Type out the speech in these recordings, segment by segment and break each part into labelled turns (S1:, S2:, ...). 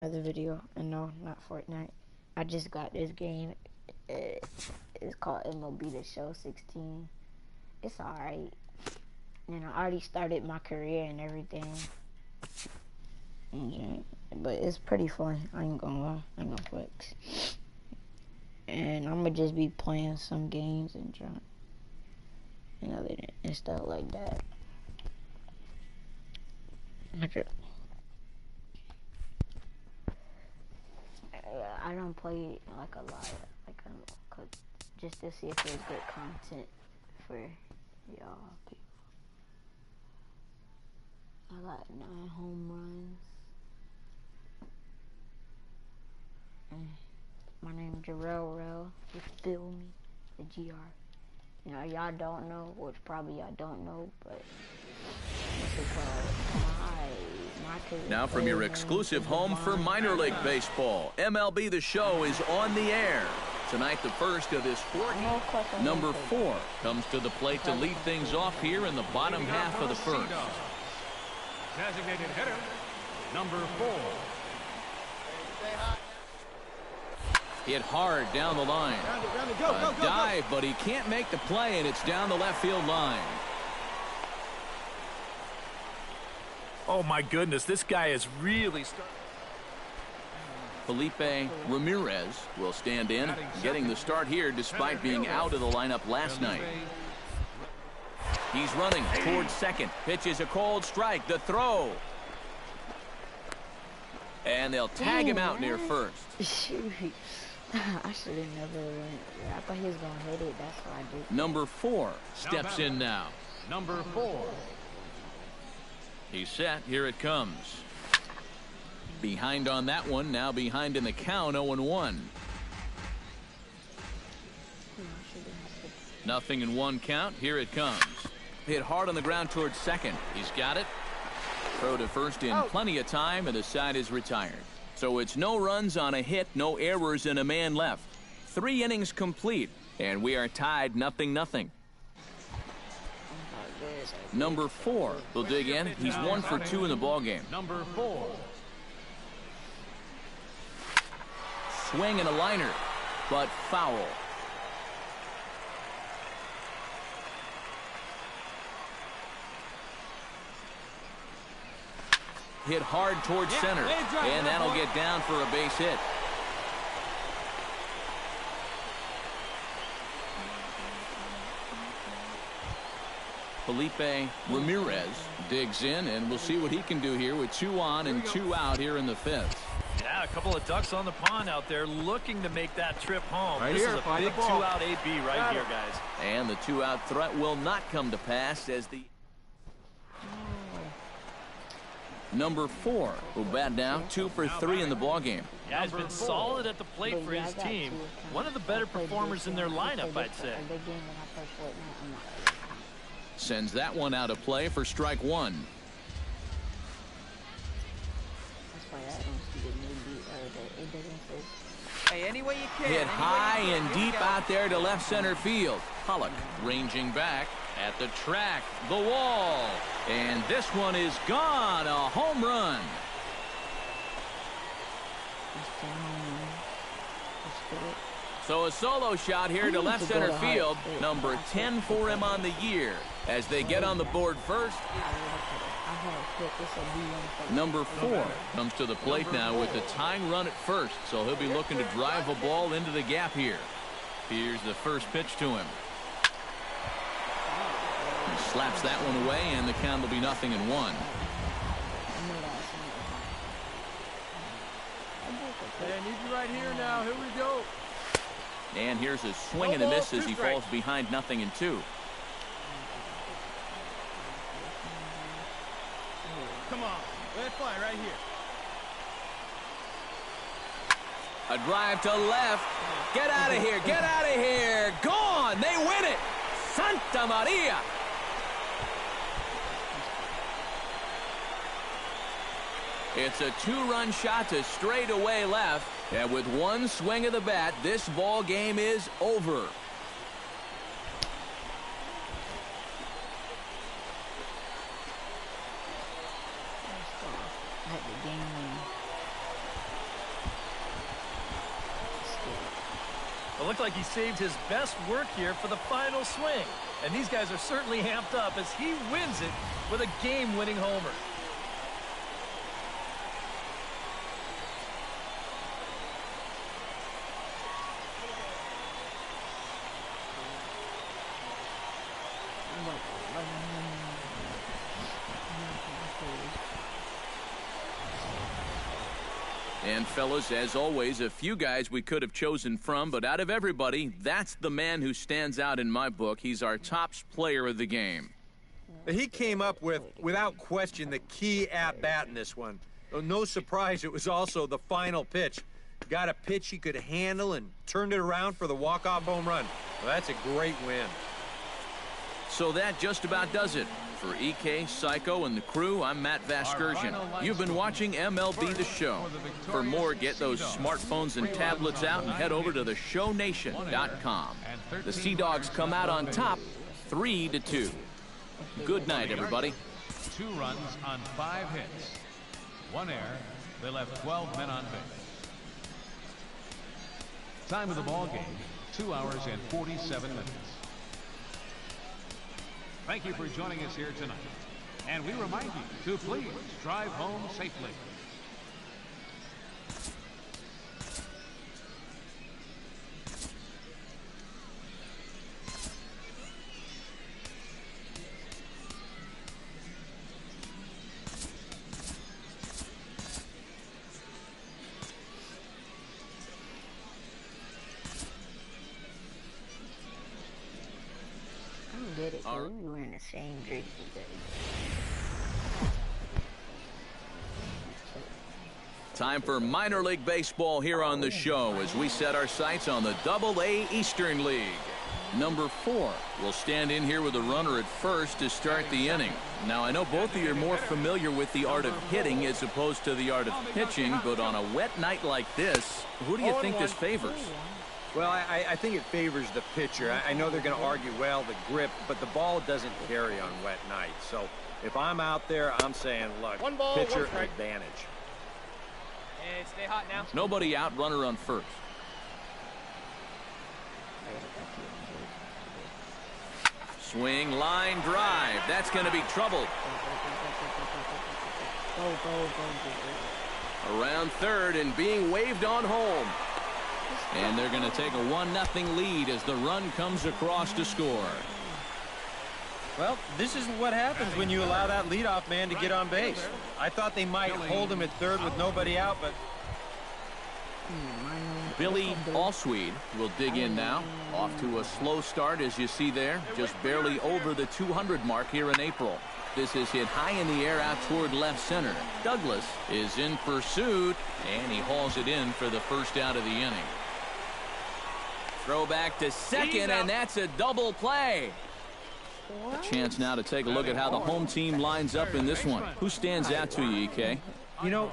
S1: Another video, and no, not Fortnite. I just got this game. It's called MLB The Show 16. It's alright. You know, I already started my career and everything. But it's pretty fun. I ain't gonna lie. I ain't gonna flex. And I'm gonna just be playing some games and trying, and stuff like that. I don't play like a lot, just to see if there's good content for y'all people. I got 9 home runs. My name's Jarrell. You feel me? The GR. You know, y'all don't know, which probably y'all don't know, but what's it called?
S2: Now from your exclusive home for minor league baseball, MLB The Show is on the air. Tonight, the first of this fourth. Number 4 comes to the plate to lead things off here in the bottom half of the first.
S3: Designated hitter, number 4.
S2: Hit hard down the line. A dive, but he can't make the play, and it's down the left field line.
S4: Oh, my goodness, this guy is really starting.
S2: Felipe Ramirez will stand in, getting the start here despite being out of the lineup last night. He's running towards second. Pitches a cold strike. The throw. And they'll tag him out near first.
S1: Shoot. I should have never went. I thought he was going to hit it. That's what I did.
S2: Number 4 steps in now.
S3: Number 4.
S2: He's set. Here it comes. Behind on that one. Now behind in the count. 0-1. Nothing in 1 count. Here it comes. Hit hard on the ground towards second. He's got it. Throw to first in plenty of time, and the side is retired. So it's no runs on a hit, no errors, and a man left. 3 innings complete, and we are tied 0-0. Number 4 will dig in. He's 1 for 2 in the ballgame.
S3: Number 4.
S2: Swing and a liner, but foul. Hit hard towards center, and that'll get down for a base hit. Felipe Ramirez digs in, and we'll see what he can do here with 2 on and 2 out here in the 5th.
S4: Yeah, a couple of ducks on the pond out there looking to make that trip home.
S3: Right
S4: this
S3: here,
S4: is a big 2-out AB right here, guys.
S2: And the 2-out threat will not come to pass as the number 4 will bat down 2 for 3 in the ballgame.
S4: Yeah, he's been solid at the plate for his team. One of the better performers in their lineup, I'd say.
S2: Sends that one out of play for strike 1.
S5: Hey, any way you can.
S2: Hit high and deep out there to left center field. Pollock ranging back at the track, the wall, and this one is gone. A home run. So a solo shot here to left center field. Number 10 for him on the year as they get on the board first. Number 4 comes to the plate now with the tying run at first, so he'll be looking to drive a ball into the gap here. Here's the first pitch to him. He slaps that one away, and the count will be 0-1.
S3: Hey, I need you right here now. Here we go.
S2: And here's a swing and a miss as he falls behind 0-2.
S3: Come on, let it fly right here.
S2: A drive to left. Get out of here. Get out of here. Gone. They win it. Santa Maria. It's a 2-run shot to straightaway left. And with 1 swing of the bat, this ball game is over.
S4: It looked like he saved his best work here for the final swing. And these guys are certainly amped up as he wins it with a game-winning homer.
S2: And fellas, as always, a few guys we could have chosen from, but out of everybody, that's the man who stands out in my book. He's our top player of the game.
S3: He came up with, without question, the key at-bat in this one. No surprise, it was also the final pitch. Got a pitch he could handle and turned it around for the walk-off home run. Well, that's a great win.
S2: So that just about does it. For EK, Psycho, and the crew, I'm Matt Vasgersian. You've been watching MLB The Show. For more, get those smartphones and tablets out and head over to theshownation.com. The Sea Dogs come out on top, 3-2. Good night, everybody.
S5: 2 runs on 5 hits. 1 error. They left 12 men on base. Time of the ball game, 2 hours and 47 minutes. Thank you for joining us here tonight. And we remind you to please drive home safely.
S1: Get it, we be wearing the same jersey today.
S2: Time for minor league baseball here on the show as we set our sights on the Double-A Eastern League. Number 4 will stand in here with a runner at first to start the inning. Now, I know both of you are more familiar with the art of hitting as opposed to the art of pitching, but on a wet night like this, who do you think this favors?
S3: Well, I think it favors the pitcher. I know they're going to argue, well, the grip, but the ball doesn't carry on wet nights. So if I'm out there, I'm saying, look,
S6: one ball,
S3: pitcher
S6: one strike.
S3: advantage.
S6: And stay hot now.
S2: Nobody out, runner on first. Swing, line, drive. That's going to be trouble. Around third and being waved on home. And they're going to take a 1-0 lead as the run comes across to score.
S3: Well, this is what happens when you allow that leadoff man to get on base. I thought they might hold him at third with nobody out, but...
S2: Billy Allsweed will dig in now. Off to a slow start, as you see there. Just barely over the 200 mark here in April. This is hit high in the air out toward left center. Douglas is in pursuit, and he hauls it in for the first out of the inning. Throw back to second, and that's a double play. A chance now to take a look at how the home team lines up in this one. Who stands out to you, EK?
S3: You know,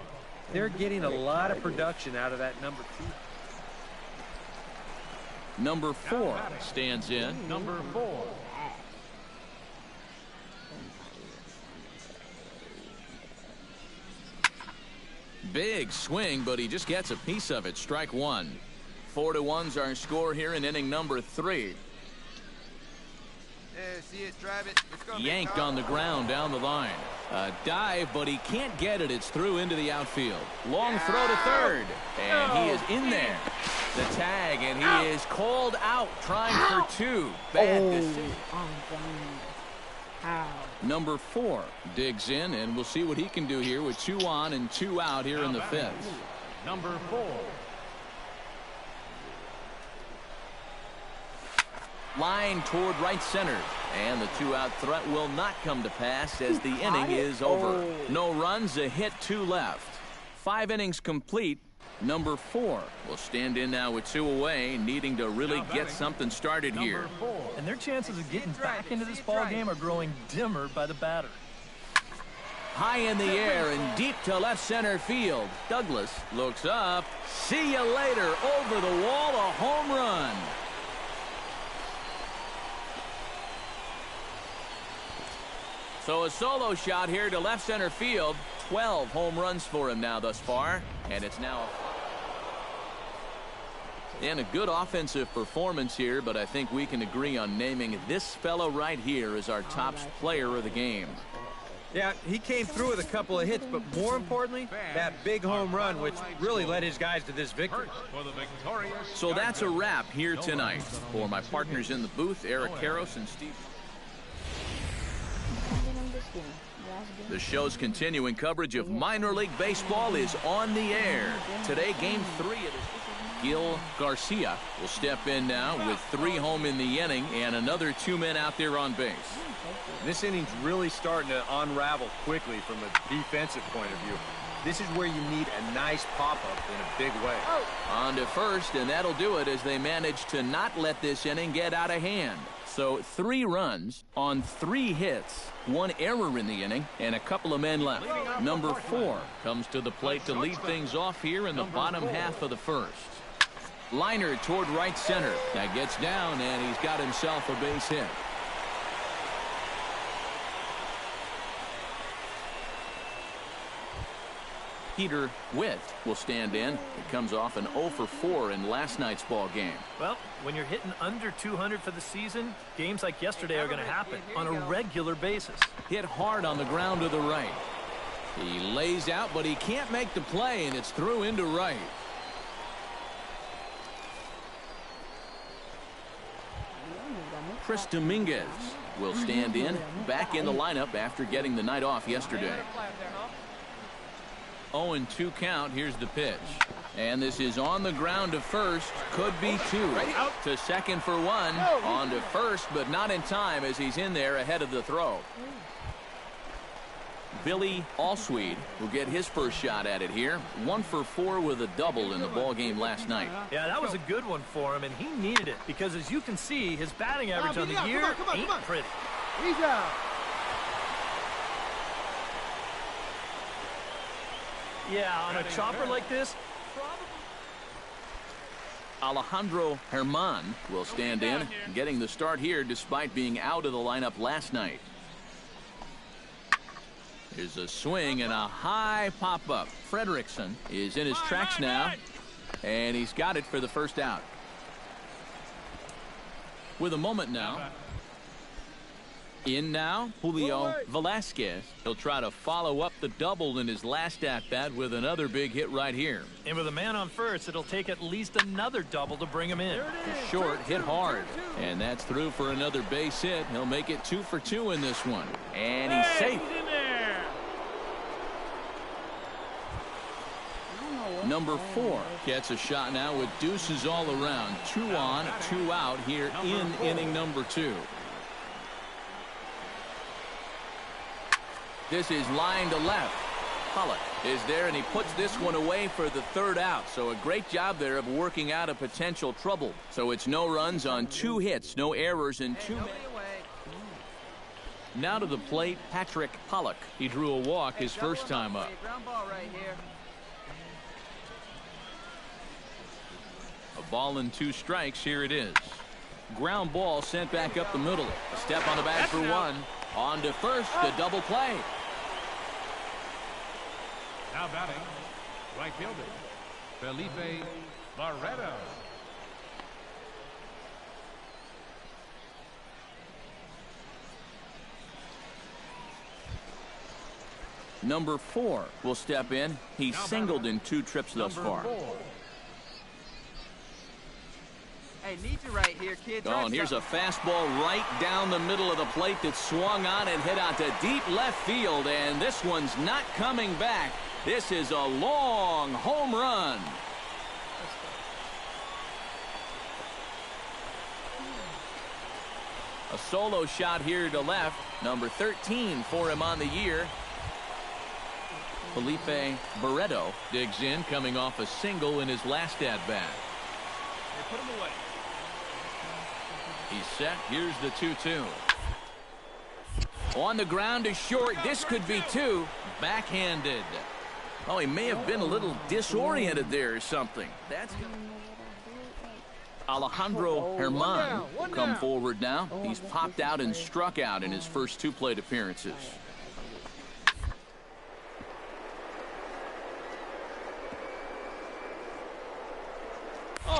S3: they're getting a lot of production out of that number 2.
S2: Number 4 stands in.
S5: Number 4.
S2: Big swing, but he just gets a piece of it. Strike 1. 4-1's our score here in inning number 3.
S6: Yeah, see it, drive it. It's gonna
S2: Yanked on the ground down the line. A dive, but he can't get it. It's through into the outfield. Long throw to third. And he is in there. The tag, and he is called out, trying for 2. Bad decision. Number 4 digs in, and we'll see what he can do here with 2 on and 2 out here in the 5th.
S5: Number 4.
S2: Line toward right center, and the 2-out threat will not come to pass as the inning is over. No runs, a hit, 2 left. 5 innings complete. Number 4 will stand in now with 2 away, needing to really get something started here.
S4: And their chances of getting back into this ball game are growing dimmer by the batter.
S2: High in the air and deep to left center field. Douglas looks up. See you later. Over the wall, a home run. So a solo shot here to left center field. 12 home runs for him now thus far. And it's now And a good offensive performance here, but I think we can agree on naming this fella right here as our top player of the game.
S3: Yeah, he came through with a couple of hits, but more importantly, that big home run, which really led his guys to this victory.
S2: So that's a wrap here tonight. For my partners in the booth, Eric Karros and Steve. The show's continuing coverage of minor league baseball is on the air. Today, Game 3 of the Gil Garcia will step in now with 3 home in the inning and another 2 men out there on base.
S3: This inning's really starting to unravel quickly from a defensive point of view. This is where you need a nice pop-up in a big way.
S2: On to first, and that'll do it as they manage to not let this inning get out of hand. So 3 runs on 3 hits, 1 error in the inning, and a couple of men left. Number 4 comes to the plate to lead things off here in the bottom half of the first. Liner toward right center. That gets down, and he's got himself a base hit. Peter Witt will stand in. It comes off an 0 for 4 in last night's ball game.
S4: Well, when you're hitting under 200 for the season, games like yesterday are going to happen on a regular basis.
S2: Hit hard on the ground to the right. He lays out, but he can't make the play, and it's through into right. Chris Dominguez will stand in, back in the lineup after getting the night off yesterday. 0-2 count. Here's the pitch. And this is on the ground to first. Could be 2. Out to second for 1. On to first, but not in time as he's in there ahead of the throw. Billy Allsweed will get his first shot at it here. 1 for 4 with a double in the ball game last night.
S4: Yeah, that was a good one for him, and he needed it because, as you can see, his batting average on the year ain't pretty.
S6: He's out.
S4: Yeah, on a chopper like this.
S2: Alejandro Herman will stand in, getting the start here despite being out of the lineup last night. Here's a swing and a high pop-up. Frederickson is in his tracks now, and he's got it for the first out. With a moment now. In now, Julio Velasquez. He'll try to follow up the double in his last at-bat with another big hit right here.
S4: And with a man on first, it'll take at least another double to bring him in.
S2: Short, hit hard. And that's through for another base hit. He'll make it 2 for 2 in this one. And he's safe. Number 4 gets a shot now with deuces all around. 2 on, 2 out here in inning number 2. This is line to left. Pollock is there, and he puts this one away for the 3rd out. So a great job there of working out a potential trouble. So it's no runs on 2 hits, no errors, and 2 men. Now to the plate, Patrick Pollock. He drew a walk his first time up. A ball and 2 strikes. Here it is. Ground ball sent back up the middle. A step on the bag for 1. On to first, the double play.
S5: Now batting, right fielder, Felipe Barreto.
S2: Number 4 will step in. He's singled in 2 trips thus far.
S6: Hey, need you right here, kid.
S2: Oh, and here's a fastball right down the middle of the plate that swung on and hit out to deep left field, and this one's not coming back. This is a long home run. A solo shot here to left. Number 13 for him on the year. Felipe Barreto digs in, coming off a single in his last at-bat.
S4: Put him away.
S2: He's set. Here's the 2-2. On the ground to short. This could be 2. Backhanded. Oh, he may have been a little disoriented there or something. That's Alejandro Herman will come forward now. He's popped out and struck out in his first 2 plate appearances.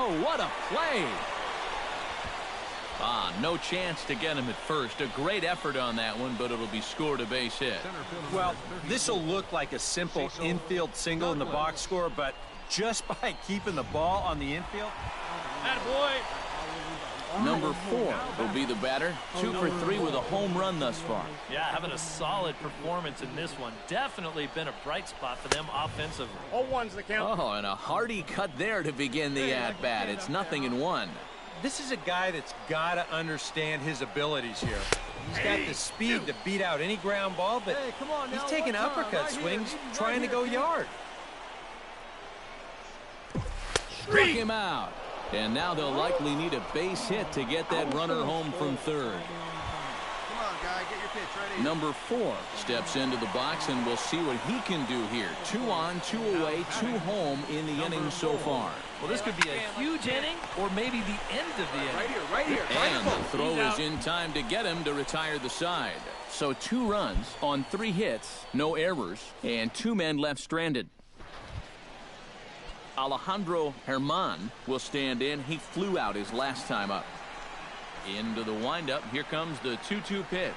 S2: throw. What a play. No chance to get him at first. A great effort on that one, but it'll be scored a base hit.
S3: Well, this will look like a simple infield single in the box score, but just by keeping the ball on the infield.
S4: Attaboy.
S2: Number 4 will be the batter. 2 for 3 with a home run thus far.
S4: Yeah, having a solid performance in this one. Definitely been a bright spot for them offensively.
S6: 0-1's the count.
S2: Oh, and a hearty cut there to begin the at-bat. It's 0-1.
S3: This is a guy that's got to understand his abilities here. He's got the speed to beat out any ground ball, but he's taking uppercut swings, trying to go yard.
S2: Struck him out. And now they'll likely need a base hit to get that runner home from third.
S6: Come on, guy, get your pitch ready.
S2: Number 4 steps into the box, and we'll see what he can do here. 2 on, 2 away, 2 home in the inning so far.
S4: Well, this could be a huge inning or maybe the end of the inning.
S6: Right here.
S2: And the throw is in time to get him to retire the side. So 2 runs on 3 hits, no errors, and 2 men left stranded. Alejandro Germán will stand in. He flew out his last time up. Into the windup. Here comes the 2-2 pitch.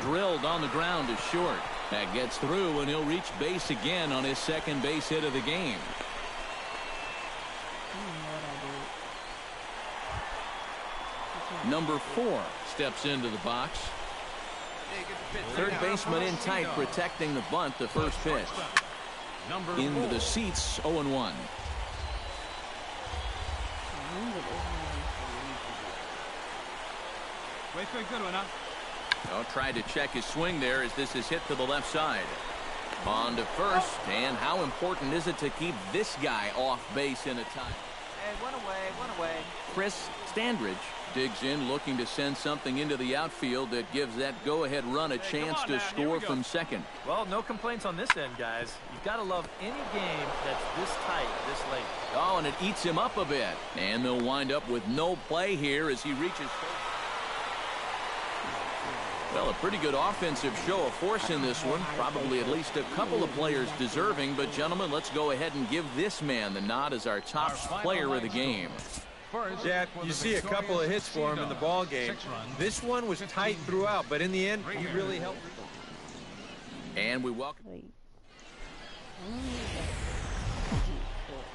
S2: Drilled on the ground to short. That gets through, and he'll reach base again on his second base hit of the game. Number 4 steps into the box. Third baseman in tight, protecting the bunt, the first pitch. Into the seats, 0-1.
S5: Wait for a good one, huh?
S2: Oh, tried to check his swing there as this is hit to the left side. On to first, and how important is it to keep this guy off base in a tie?
S6: Hey, one away.
S2: Chris Standridge digs in, looking to send something into the outfield that gives that go-ahead run a chance to score from second.
S4: Well, no complaints on this end, guys. You've got to love any game that's this tight, this late.
S2: Oh, and it eats him up a bit. And they'll wind up with no play here as he reaches. Well, a pretty good offensive show of force in this one. Probably at least a couple of players deserving. But, gentlemen, let's go ahead and give this man the nod as our top player of the game.
S3: Yeah, you see a couple of hits for him in the ball game. This one was tight throughout, but in the end, he really helped.
S2: And we welcome.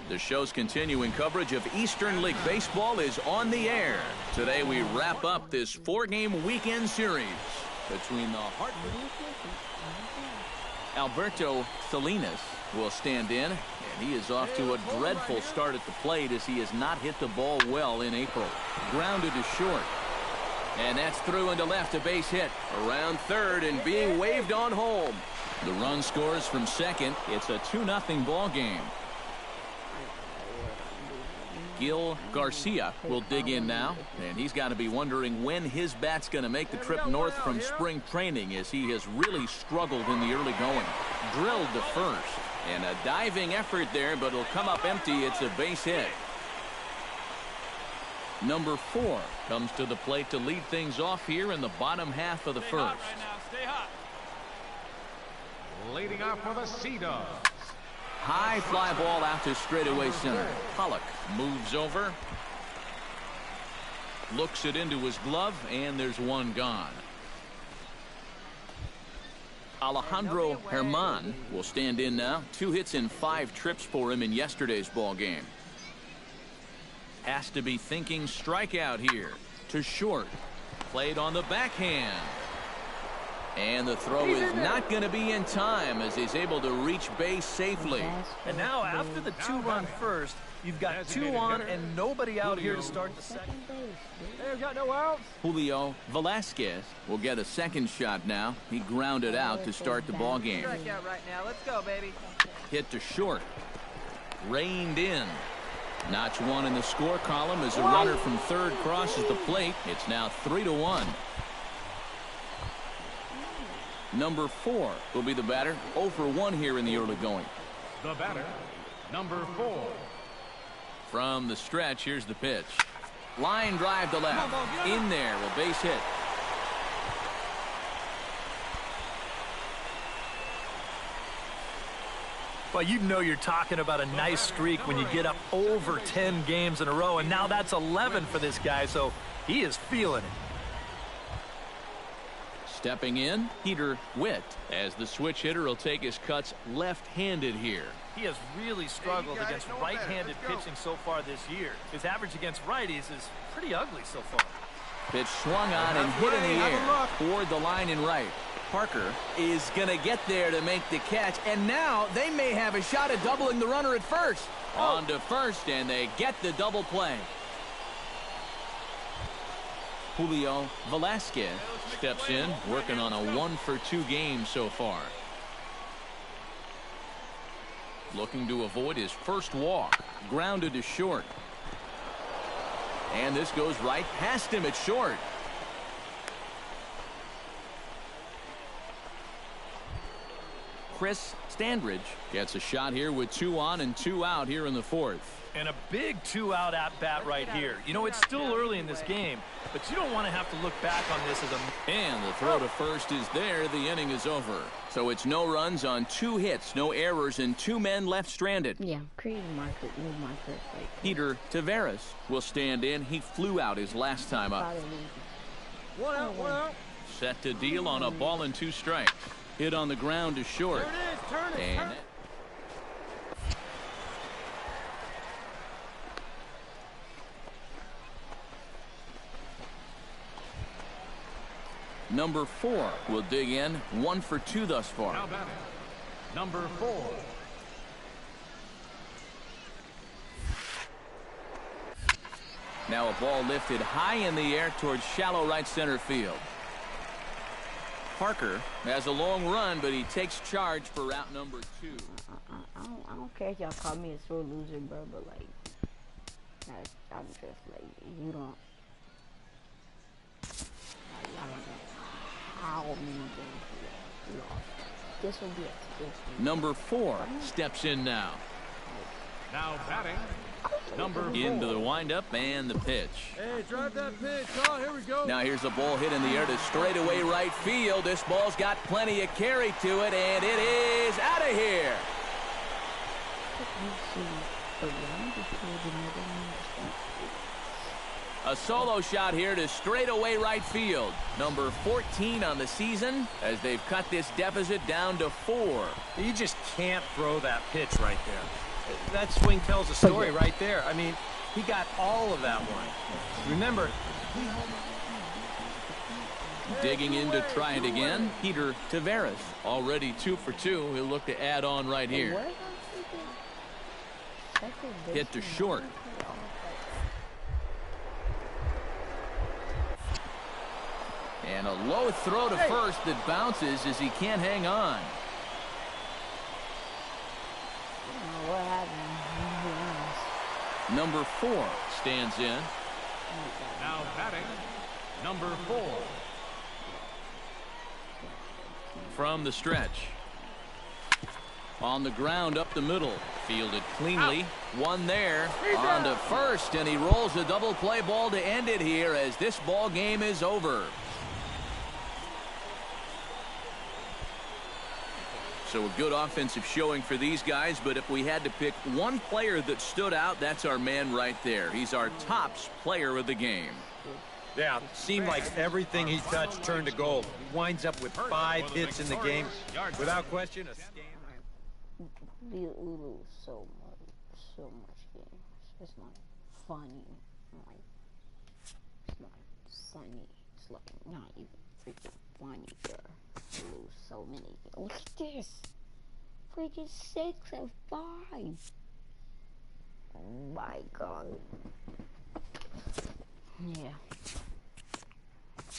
S2: The show's continuing coverage of Eastern League Baseball is on the air. Today we wrap up this 4-game weekend series between the Hartford. Alberto Salinas will stand in, and he is off to a dreadful start at the plate as he has not hit the ball well in April. Grounded to short. And that's through into left, a base hit. Around third and being waved on home. The run scores from second. It's a 2-0 ball game. Gil Garcia will dig in now, and he's got to be wondering when his bat's going to make the trip north from spring training as he has really struggled in the early going. Drilled to first, and a diving effort there, but it'll come up empty. It's a base hit. Number 4 comes to the plate to lead things off here in the bottom half of the first.
S4: Stay hot.
S5: Leading off for the Sea Dogs.
S2: High fly ball out to straightaway center. Pollock moves over. Looks it into his glove, and there's one gone. Alejandro Germán will stand in now. 2 hits and 5 trips for him in yesterday's ball game. Has to be thinking strikeout here. To short. Played on the backhand. And the throw is not going to be in time as he's able to reach base safely.
S4: And now after the 2-run first, you've got 2 on and nobody out here to start the second.
S6: Hey, we've got no outs.
S2: Julio Velasquez will get a second shot now. He grounded out to start the ball game.
S6: Strikeout right now. Let's go, baby.
S2: Hit to short. Reined in. Notch 1 in the score column as a runner from third crosses the plate. It's now 3-1. Number 4 will be the batter. 0 for 1 here in the early going.
S5: The batter, number 4.
S2: From the stretch, here's the pitch. Line drive to left. In there, a base hit.
S4: Well, you know you're talking about a nice streak when you get up over 10 games in a row, and now that's 11 for this guy, so he is feeling it.
S2: Stepping in, Peter Witt, as the switch hitter will take his cuts left-handed here.
S4: He has really struggled against right-handed pitching so far this year. His average against righties is pretty ugly so far.
S2: Pitch swung on and hit in the air toward the line in right. Parker is going to get there to make the catch, and now they may have a shot at doubling the runner at first. On to first, and they get the double play. Julio Velasquez steps in, working on a 1-for-2 game so far. Looking to avoid his first walk. Grounded to short. And this goes right past him at short. Chris Standridge gets a shot here with 2 on and 2 out here in the 4th.
S4: And a big 2-out at-bat right here. You know, it's still early in this game, but you don't want to have to look back on this as a...
S2: And the throw to first is there. The inning is over. So it's no runs on 2 hits, no errors, and 2 men left stranded.
S1: Yeah, create a marker, new marker.
S2: Peter Taveras will stand in. He flew out his last time up.
S6: One out.
S2: Set to deal on a ball and 2 strikes. Hit on the ground to short.
S6: Turn it.
S2: And number 4 will dig in. 1 for 2 thus far.
S5: Now batting, number 4.
S2: Now a ball lifted high in the air towards shallow right center field. Parker has a long run, but he takes charge for route number 2.
S1: I don't care if y'all call me a sore loser, bro, but like, I'm just like, you don't. Like, I don't know how many games you lost. This will be a good
S2: Number 4 steps in now.
S5: Now batting, number 4.
S2: Into the windup and the pitch.
S6: Hey, drive that pitch. Oh, here we go.
S2: Now here's a ball hit in the air to straightaway right field. This ball's got plenty of carry to it, and it is out of here. A solo shot here to straightaway right field. Number 14 on the season as they've cut this deficit down to 4.
S3: You just can't throw that pitch right there. That swing tells a story right there. I mean, he got all of that one. Remember,
S2: digging in to try it again, Peter Taveras, already 2 for 2. He'll look to add on right here. Hit to short. And a low throw to first that bounces as he can't hang on.
S1: What happened?
S2: Number 4 stands in.
S5: Now batting, number 4.
S2: From the stretch. On the ground up the middle. Fielded cleanly. One there. On to first, and he rolls a double play ball to end it here as this ball game is over. So a good offensive showing for these guys, but if we had to pick one player that stood out, that's our man right there. He's our tops player of the game.
S3: yeah, seemed like everything he touched turned to gold. He winds up with 5 hits in the game. Without question, a stand.
S1: We lose so much games. It's not funny. Like, it's not funny. It's like not even freaking funny, bro. We lose so many games. Look at this. Freaking 6 and 5. Oh my god. Yeah.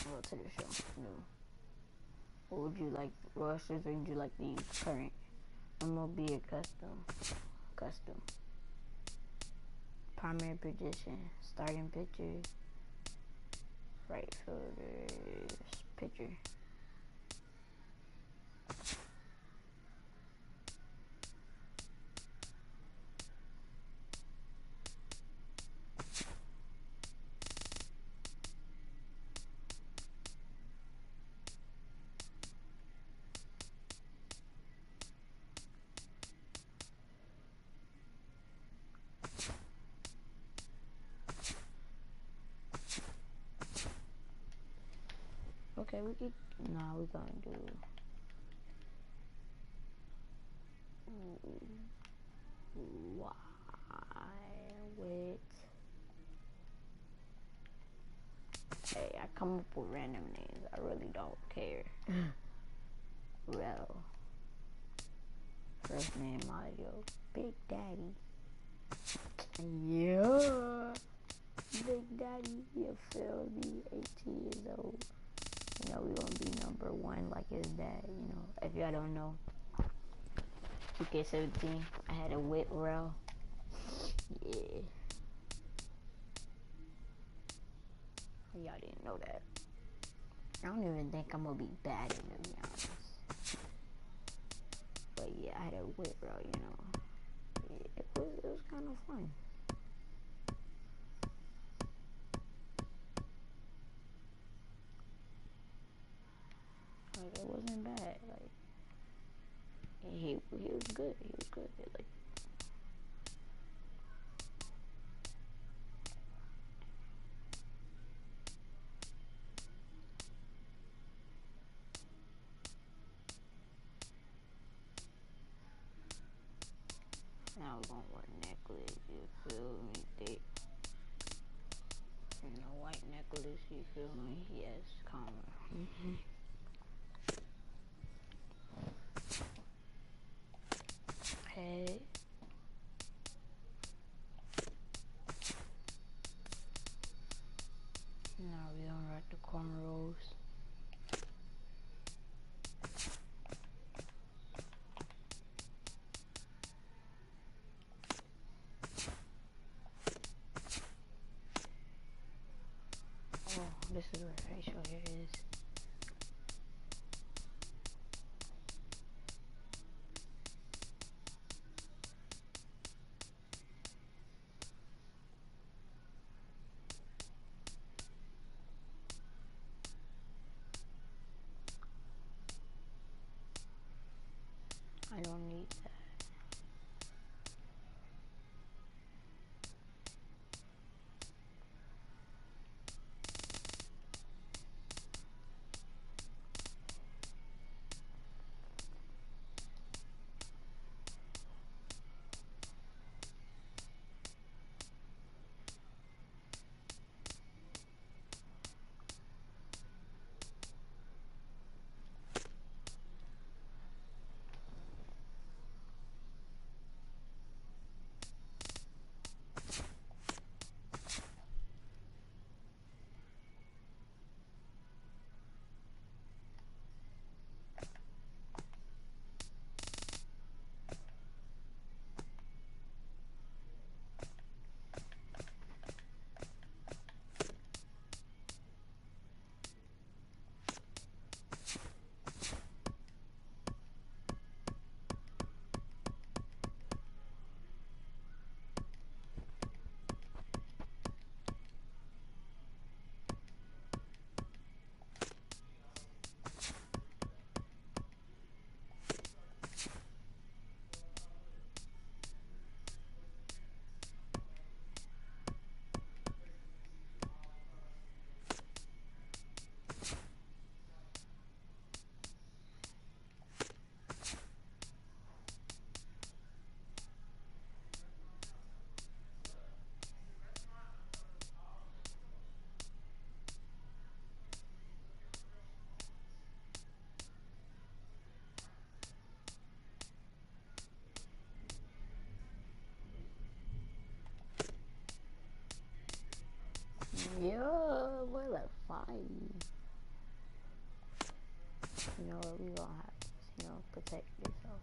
S1: Well, to the show. No. What would you like, rushes, or would you like the current? I'm gonna be a custom. Primary position, starting pitcher, right fielder, pitcher. Okay, we could. Nah, we gonna do. Why with? Hey, I come up with random names. I really don't care. Rel. First name Mario. Big Daddy. Yeah. Big Daddy, you feel me? 18 years old. You know, we gonna be number one like his dad, you know. If y'all don't know. 2K17, I had a whip rail. Yeah. Y'all didn't know that. I don't even think I'm gonna be bad in it, to be honest. But yeah, I had a whip rail, you know. Yeah, it was kind of fun. Like, it wasn't bad. Like, he was good. He was good. Like, now we're gonna wear necklace. You feel me? Thick. You know, white necklace. You feel me? Yes, common. Head. Now we gonna rock the cornrows. Oh, this is where facial hair is. I don't need that. Yeah, we're like 5. You know what? We gonna have to, you know, protect yourself.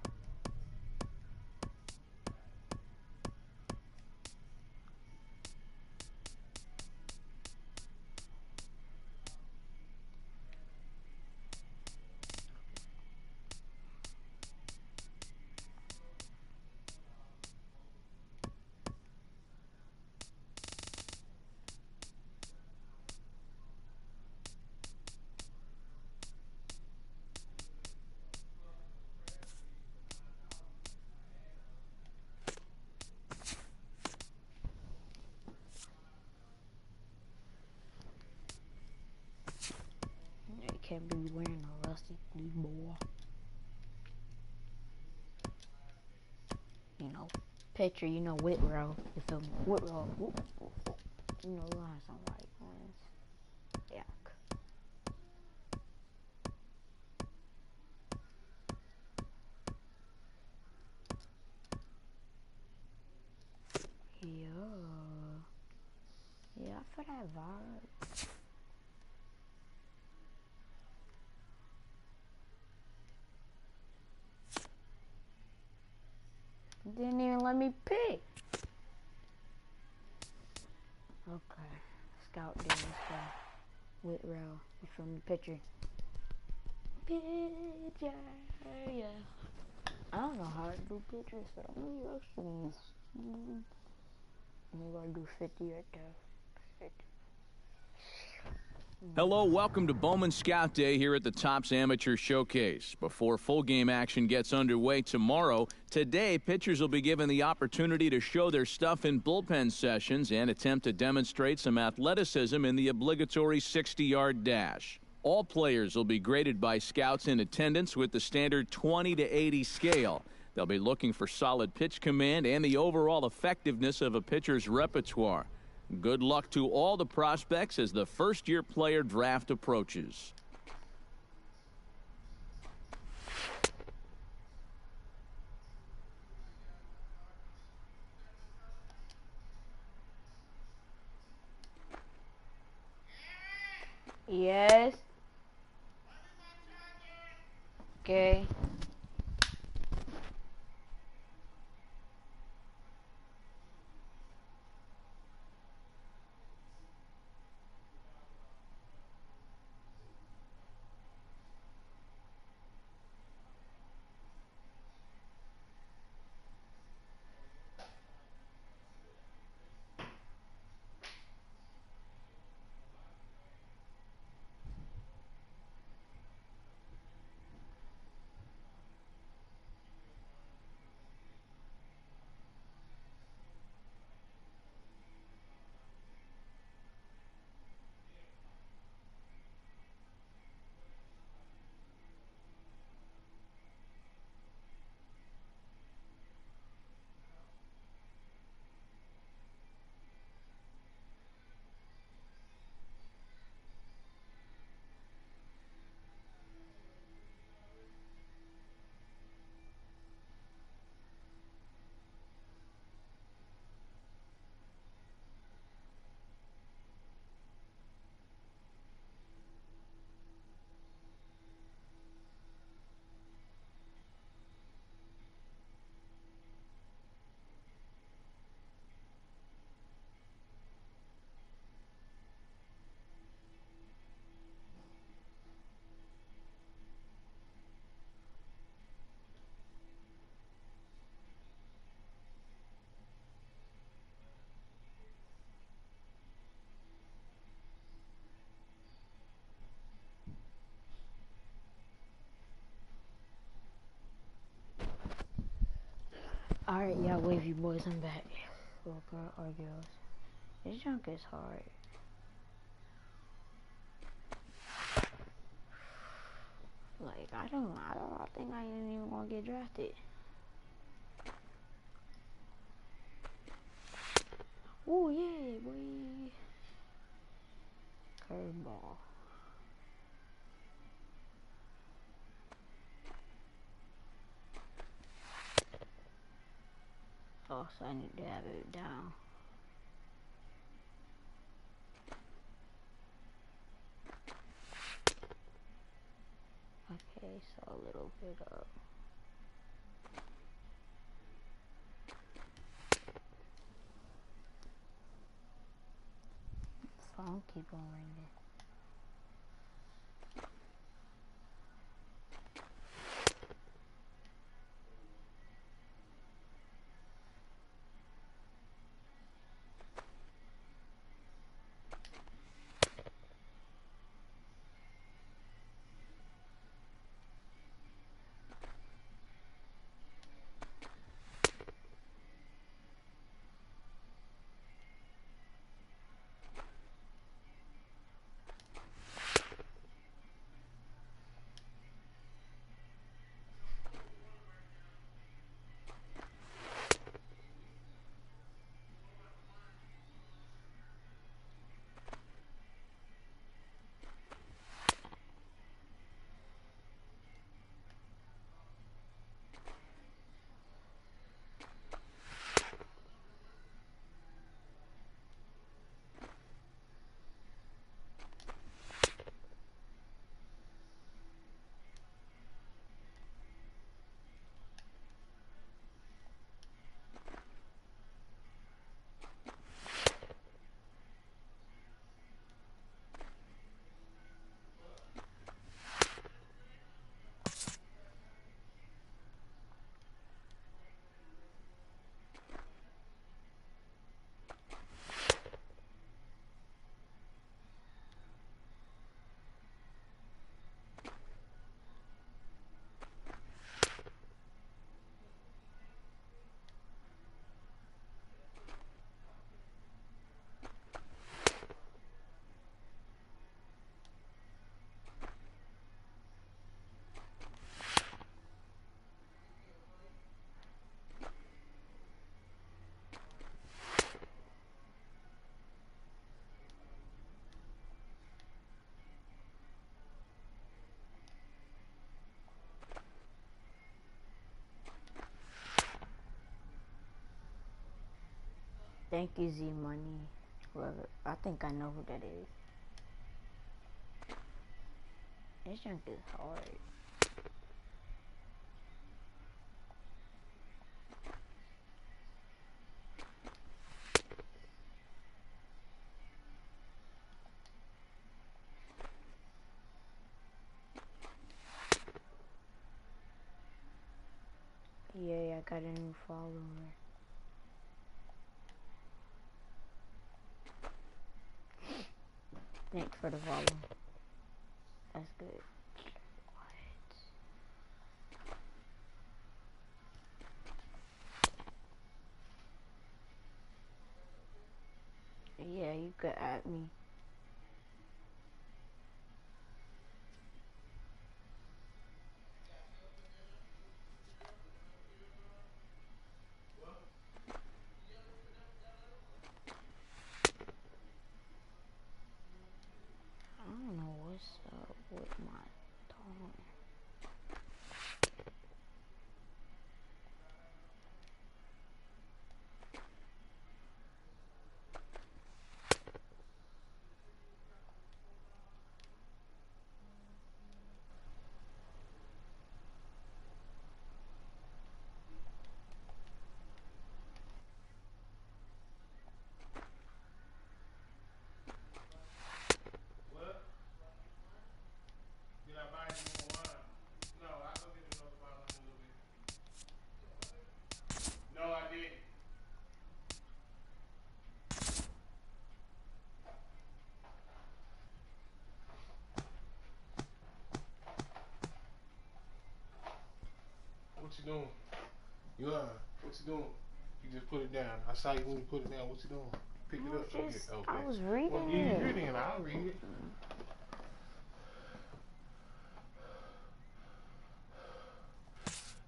S1: can't be wearing a rusty knee, boy. You know, picture, you know, Whitrow. You feel me? Whitrow. You know, we'll have some white ones. Yuck. Yeah, for that vibe. Didn't even let me pick. Okay. Scout there, let's go. Whitrow. You from the picture? Picture, yeah. I don't know how to do pictures, so I'm gonna use these. Maybe I'll do 50 right there. 50.
S2: Hello, welcome to Bowman Scout Day here at the Topps Amateur Showcase. Before full game action gets underway tomorrow, today pitchers will be given the opportunity to show their stuff in bullpen sessions and attempt to demonstrate some athleticism in the obligatory 60-yard dash. All players will be graded by scouts in attendance with the standard 20 to 80 scale. They'll be looking for solid pitch command and the overall effectiveness of a pitcher's repertoire. Good luck to all the prospects as the first-year player draft approaches.
S1: Yes. Okay. Alright, yeah, wavy boys, I'm back. Little girl or girls. This junk is hard. Like, I don't think I ain't even gonna get drafted. Ooh, yeah, boy. Curveball. Oh, so I need to have it down. Okay, so a little bit up. Phone keep on ringing. Thank you, Z Money. Whoever, I think I know who that is. This junk is hard. Yeah, I got a new follower. Thanks for the follow. That's good. What? Yeah, you could add me. I don't know what's up with my phone.
S7: What you doing? You are. What you doing? You just put it down. I saw you when you put it down. What you doing? Pick it up.
S1: Just,
S7: Okay.
S1: I was reading
S7: well,
S1: it.
S7: you reading it. I'll read it.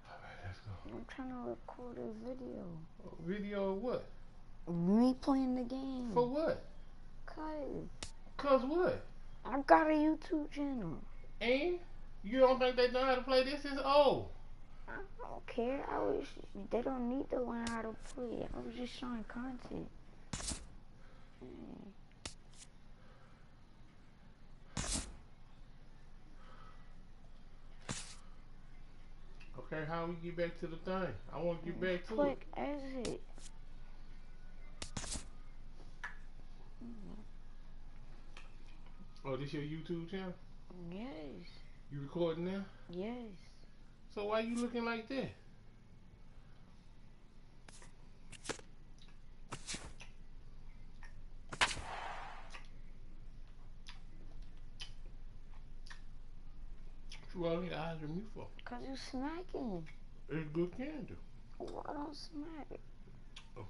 S7: Alright, let's go.
S1: I'm trying to record a video.
S7: Video of what?
S1: Me playing the game.
S7: For what?
S1: Cause
S7: what?
S1: I got a YouTube channel.
S7: And? You don't think they know how to play this? It's old.
S1: I don't care. They don't need to learn how to play. I was just showing content.
S7: Okay, how we get back to the thing? I want to get back to
S1: Click exit.
S7: Oh, this your YouTube channel?
S1: Yes.
S7: You recording now?
S1: Yes.
S7: So why you looking like that? What you all need eyes on me for?
S1: Cause you smacking.
S7: It's good candy.
S1: Oh, I don't smack.
S7: Oh.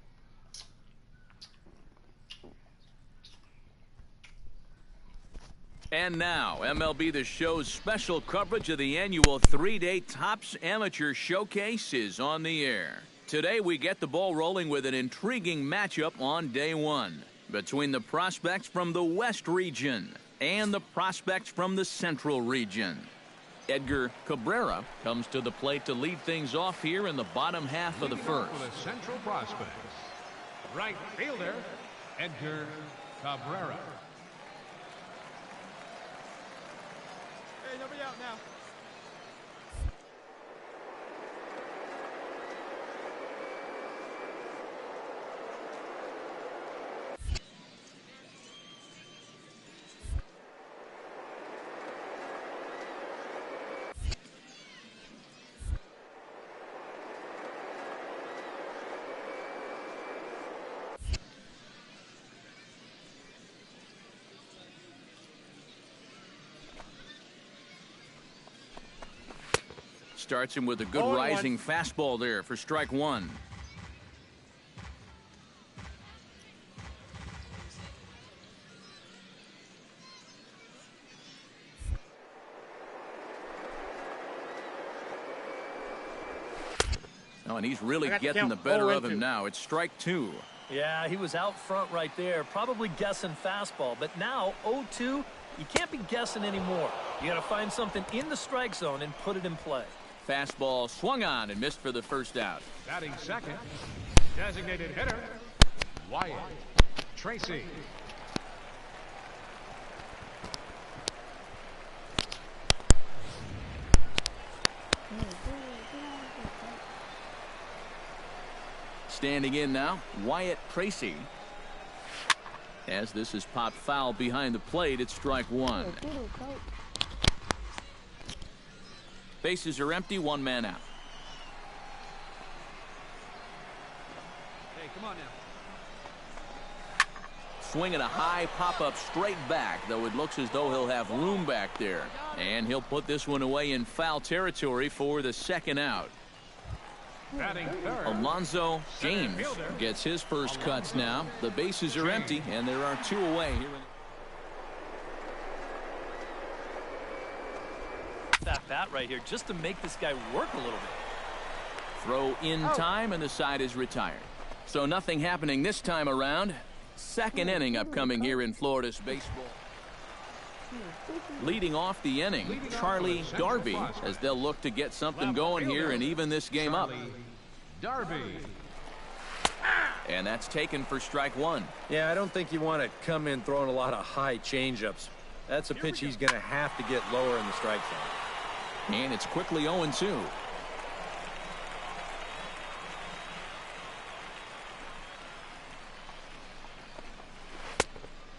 S2: And now, MLB The Show's special coverage of the annual 3-day Topps Amateur Showcase is on the air. Today, we get the ball rolling with an intriguing matchup on day one between the prospects from the West region and the prospects from the Central region. Edgar Cabrera comes to the plate to lead things off here in the bottom half of the first.
S5: For the Central prospects, right fielder, Edgar Cabrera.
S6: Hey, nobody out now.
S2: Starts him with a good rising fastball there for strike one. Oh, and he's really getting the better of him now. It's strike two.
S4: Yeah, he was out front right there, probably guessing fastball. But now, 0-2, you can't be guessing anymore. You got to find something in the strike zone and put it in play.
S2: Fastball swung on and missed for the first out.
S5: Batting second, designated hitter, Wyatt Tracy.
S2: Standing in now, Wyatt Tracy. As this is popped foul behind the plate, it's strike one. Bases are empty, one man out.
S6: Hey, come on now.
S2: Swinging a high pop-up straight back, though it looks as though he'll have room back there. And he'll put this one away in foul territory for the second out.
S5: Batting third,
S2: Alonzo James gets his first cuts now. The bases are empty, and there are two away here.
S4: That bat right here just to make this guy work a little bit.
S2: Throw in time, and the side is retired. So nothing happening this time around. Second inning upcoming here in Florida's baseball. Leading off the inning, Charlie Darby, as they'll look to get something going here and even this game up.
S5: Darby.
S2: And that's taken for strike one.
S3: Yeah, I don't think you want to come in throwing a lot of high changeups. That's a pitch he's going to have to get lower in the strike zone.
S2: And it's quickly 0-2.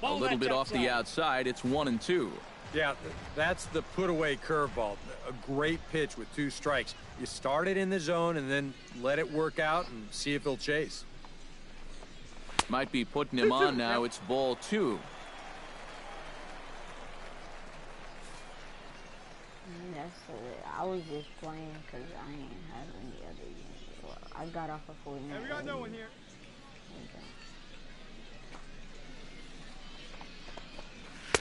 S2: A little bit off the outside. It's 1-2.
S3: Yeah, that's the put-away curveball. A great pitch with two strikes. You start it in the zone and then let it work out and see if he'll chase.
S2: Might be putting him on now. It's ball two.
S1: I was just playing because I ain't have any other games. Well, I got off of Fortnite.
S6: Hey, we got no one here.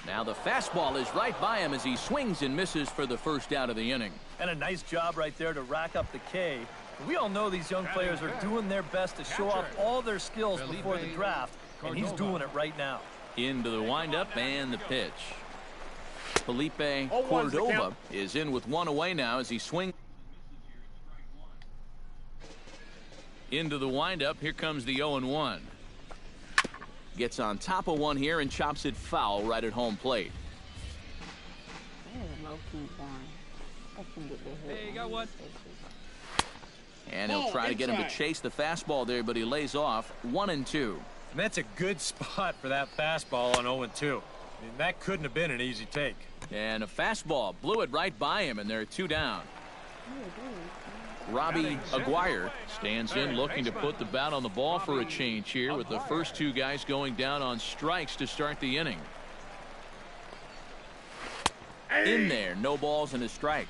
S2: Now the fastball is right by him as he swings and misses for the first out of the inning.
S4: And a nice job right there to rack up the K. We all know these young players are doing their best to show off all their skills before the draft, and he's doing it right now.
S2: Into the windup and the pitch. Felipe Cordova is in with one away now as he swings. Into the windup. Here comes the 0-1. Gets on top of one here and chops it foul right at home plate.
S6: Hey, you got one.
S2: And he'll try to get him to chase the fastball there, but he lays off. 1-2.
S3: And that's a good spot for that fastball on 0-2. I mean, that couldn't have been an easy take.
S2: And a fastball blew it right by him, and there are two down. Robbie Aguirre stands in looking to put the bat on the ball for a change here with the first two guys going down on strikes to start the inning. In there, no balls and a strike.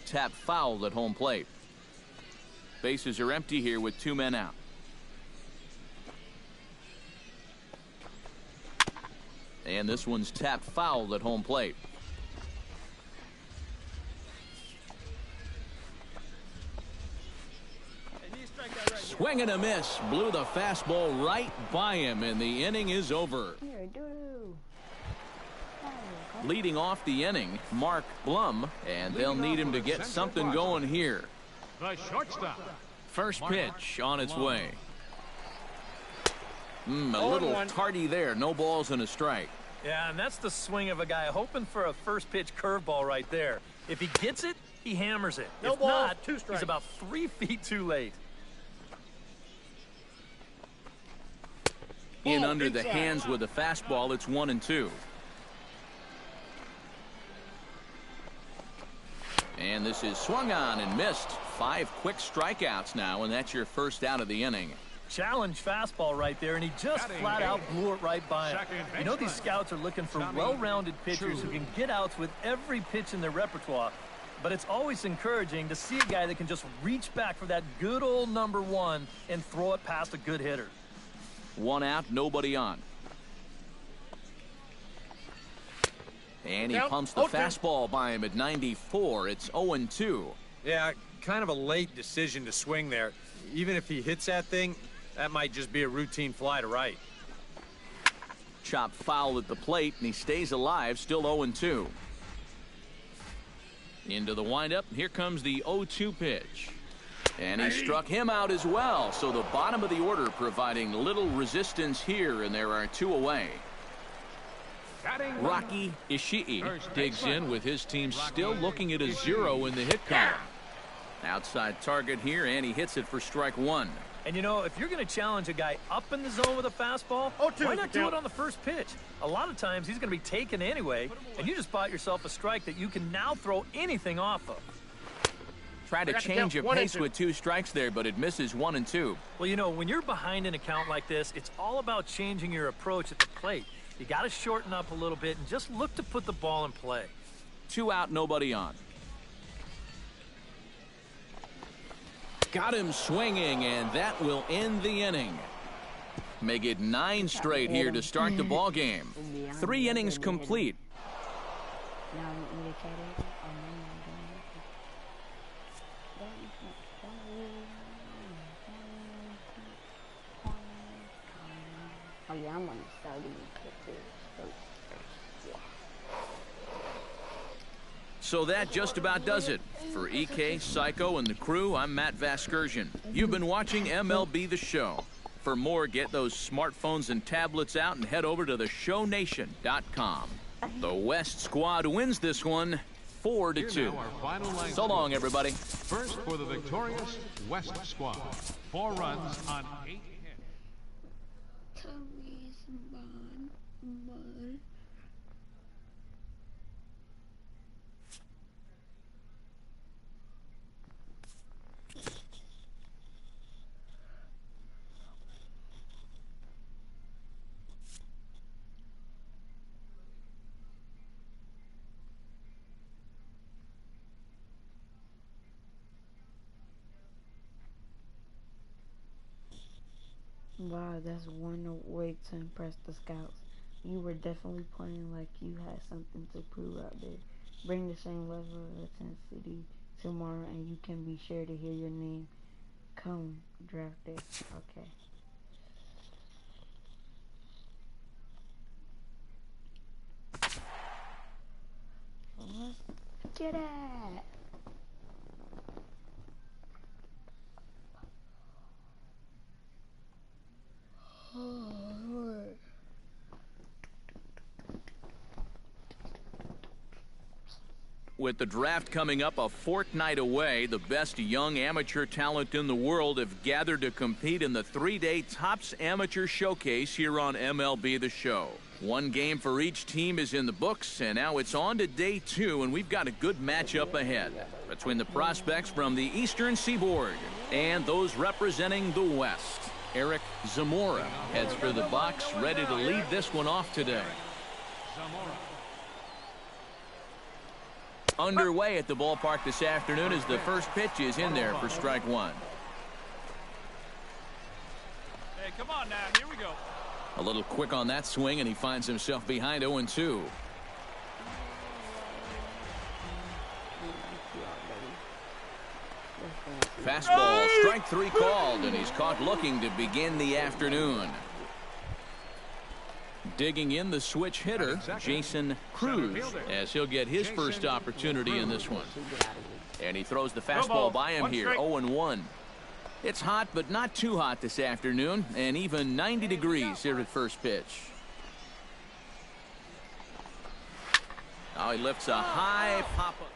S2: Tap fouled at home plate. Bases are empty here with two men out. And this one's tapped fouled at home plate. Swing and a miss. Blew the fastball right by him, and the inning is over. Leading off the inning, Mark Blum, and they'll need him to get something going here.
S5: The shortstop.
S2: First pitch on its way. A little tardy there. No balls and a strike.
S4: Yeah, and that's the swing of a guy hoping for a first pitch curveball right there. If he gets it, he hammers it.
S6: No
S4: if
S6: balls,
S4: not,
S6: two strikes.
S4: he's about 3 feet too late.
S2: In under the hands with a fastball. It's 1-2. And this is swung on and missed. 5 quick strikeouts now, and that's your first out of the inning.
S4: Challenge fastball right there, and he just flat out blew it right by him. You know these scouts are looking for well-rounded pitchers who can get outs with every pitch in their repertoire, but it's always encouraging to see a guy that can just reach back for that good old number one and throw it past a good hitter.
S2: One out, nobody on. And he pumps the fastball by him at 94. It's 0-2.
S3: Yeah, kind of a late decision to swing there. Even if he hits that thing, that might just be a routine fly to right.
S2: Chopped foul at the plate, and he stays alive, still 0-2. Into the windup. Here comes the 0-2 pitch. And he struck him out as well. So the bottom of the order providing little resistance here, and there are 2 away. Rocky Ishii digs in with his team still looking at a 0 in the hit column. Outside target here, and he hits it for strike 1.
S4: And you know, if you're going to challenge a guy up in the zone with a fastball, why not do it on the first pitch? A lot of times he's going to be taken anyway, and you just bought yourself a strike that you can now throw anything off of.
S2: Try to change your pace with 2 strikes there, but it misses 1 and 2.
S4: Well, you know, when you're behind an account like this, it's all about changing your approach at the plate. You got to shorten up a little bit and just look to put the ball in play.
S2: 2 out, nobody on. Got him swinging, and that will end the inning. Make it 9 straight here to start the ball game. 3 innings complete.
S1: Oh yeah, I'm on the starting.
S2: So that just about does it. For EK, Psycho, and the crew, I'm Matt Vasgersian. You've been watching MLB The Show. For more, get those smartphones and tablets out and head over to theshownation.com. The West squad wins this one 4-2. So long, everybody.
S5: First for the victorious West squad. 4 runs on 8 hits.
S1: Wow, that's one way to impress the scouts. You were definitely playing like you had something to prove out there. Bring the same level of intensity tomorrow and you can be sure to hear your name come draft day. Okay. Let's get it.
S2: With the draft coming up a fortnight away, the best young amateur talent in the world have gathered to compete in the 3-day Topps Amateur Showcase here on MLB The Show. 1 game for each team is in the books, and now it's on to day 2, and we've got a good matchup ahead between the prospects from the Eastern Seaboard and those representing the West. Eric Zamora heads for the box, ready to lead this one off today. Underway at the ballpark this afternoon as the first pitch is in there for strike 1.
S6: Hey, come on now. Here we go.
S2: A little quick on that swing, and he finds himself behind 0-2. Fastball, strike 3 called, and he's caught looking to begin the afternoon. Digging in the switch hitter, Jason Cruz, as he'll get his first opportunity in this one. And he throws the fastball by him here, 0-1. It's hot, but not too hot this afternoon, and even 90 degrees here at first pitch. Now he lifts a high pop-up,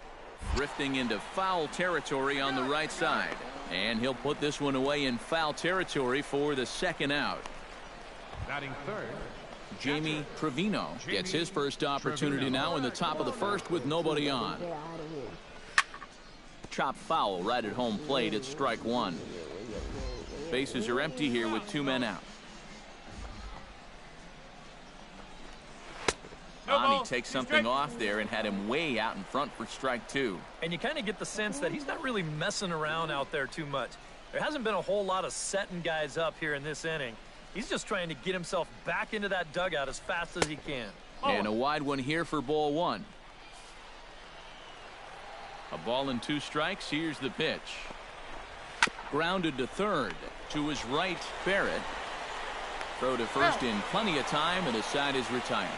S2: drifting into foul territory on the right side. And he'll put this one away in foul territory for the 2nd out.
S5: Batting third,
S2: Jamie Trevino gets his first opportunity now in the top of the 1st with nobody on. Chop foul right at home plate at strike 1. Bases are empty here with 2 men out. He takes something off there and had him way out in front for strike 2.
S4: And you kind of get the sense that he's not really messing around out there too much. There hasn't been a whole lot of setting guys up here in this inning. He's just trying to get himself back into that dugout as fast as he can.
S2: And a wide one here for ball 1. A ball and 2 strikes. Here's the pitch. Grounded to third. To his right, Barrett. Throw to first in plenty of time, and the side is retired.